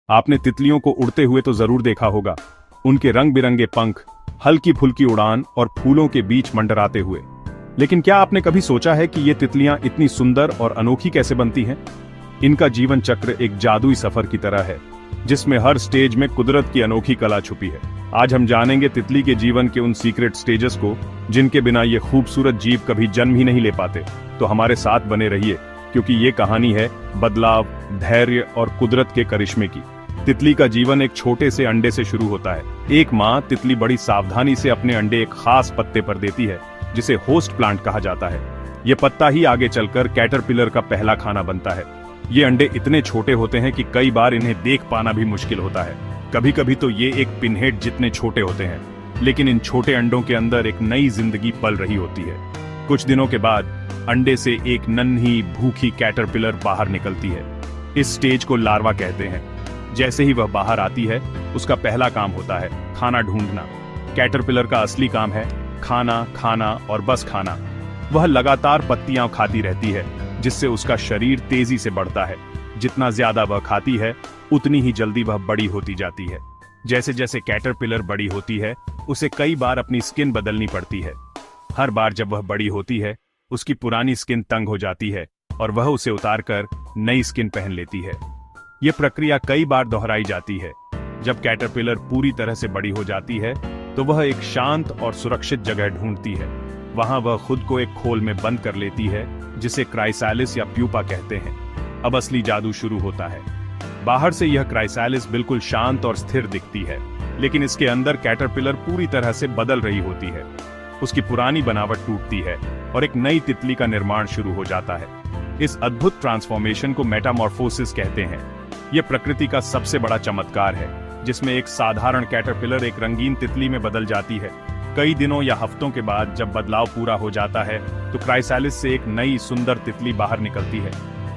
आपने तितलियों को उड़ते हुए तो जरूर देखा होगा, उनके रंग बिरंगे पंख, हल्की फुल्की उड़ान और फूलों के बीच मंडराते हुए। लेकिन क्या आपने कभी सोचा है कि ये तितलियां इतनी सुंदर और अनोखी कैसे बनती हैं? इनका जीवन चक्र एक जादुई सफर की तरह है, जिसमें हर स्टेज में कुदरत की अनोखी कला छुपी है। आज हम जानेंगे तितली के जीवन के उन सीक्रेट स्टेजेस को, जिनके बिना ये खूबसूरत जीव कभी जन्म ही नहीं ले पाते। तो हमारे साथ बने रहिए, क्योंकि ये कहानी है बदलाव, धैर्य और कुदरत के करिश्मे की। तितली का जीवन एक छोटे से अंडे से शुरू होता है। एक माँ तितली बड़ी सावधानी से अपने अंडे एक खास पत्ते पर देती है, जिसे होस्ट प्लांट कहा जाता है। ये पत्ता ही आगे चलकर कैटरपिलर का पहला खाना बनता है। ये अंडे इतने छोटे होते हैं कि कई बार इन्हें देख पाना भी मुश्किल होता है। कभी कभी तो ये एक पिनहेड जितने छोटे होते हैं, लेकिन इन छोटे अंडों के अंदर एक नई जिंदगी पल रही होती है। कुछ दिनों के बाद अंडे से एक नन्ही भूखी कैटरपिलर बाहर निकलती है। इस स्टेज को लार्वा कहते हैं। जैसे ही वह बाहर आती है, उसका पहला काम होता है खाना ढूंढना। कैटरपिलर का असली काम है खाना, खाना और बस खाना। वह लगातार पत्तियां खाती रहती है, जिससे उसका शरीर तेजी से बढ़ता है। जितना ज्यादा वह खाती है, उतनी ही जल्दी वह बड़ी होती जाती है। जैसे जैसे कैटरपिलर बड़ी होती है, उसे कई बार अपनी स्किन बदलनी पड़ती है। हर बार जब वह बड़ी होती है, उसकी पुरानी स्किन तंग हो जाती है और वह उसे उतारकर नई स्किन पहन लेती है। यह प्रक्रिया कई बार दोहराई जाती है। जब कैटरपिलर पूरी तरह से बड़ी हो जाती है, तो वह एक शांत और सुरक्षित जगह ढूंढती है। वहां वह खुद को एक खोल में बंद कर लेती है, जिसे क्राइसैलिस या प्यूपा कहते हैं। अब असली जादू शुरू होता है। बाहर से यह क्राइसैलिस बिल्कुल शांत और स्थिर दिखती है, लेकिन इसके अंदर कैटरपिलर पूरी तरह से बदल रही होती है। उसकी पुरानी बनावट टूटती है और एक नई तितली का निर्माण शुरू हो जाता है। इस अद्भुत ट्रांसफॉर्मेशन को मेटामॉर्फोसिस कहते हैं। यह प्रकृति का सबसे बड़ा चमत्कार है, जिसमें एक साधारण कैटरपिलर एक रंगीन तितली में बदल जाती है। कई दिनों या हफ्तों के बाद जब बदलाव पूरा हो जाता है, तो क्राइसैलिस से एक नई सुंदर तितली बाहर निकलती है।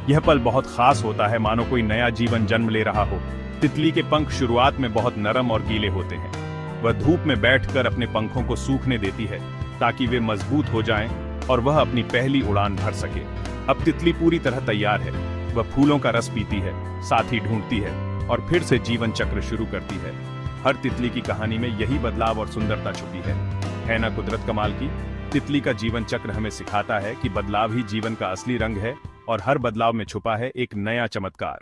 यह पल बहुत खास होता है, मानो कोई नया जीवन जन्म ले रहा हो। तितली के पंख शुरुआत में बहुत नरम और गीले होते हैं। वह धूप में बैठकर अपने पंखों को सूखने देती है, ताकि वे मजबूत हो जाएं और वह अपनी पहली उड़ान भर सके। अब तितली पूरी तरह तैयार है। वह फूलों का रस पीती है, साथी ढूंढती है और फिर से जीवन चक्र शुरू करती है। हर तितली की कहानी में यही बदलाव और सुंदरता छुपी है ना कुदरत कमाल की? तितली का जीवन चक्र हमें सिखाता है कि बदलाव ही जीवन का असली रंग है और हर बदलाव में छुपा है एक नया चमत्कार।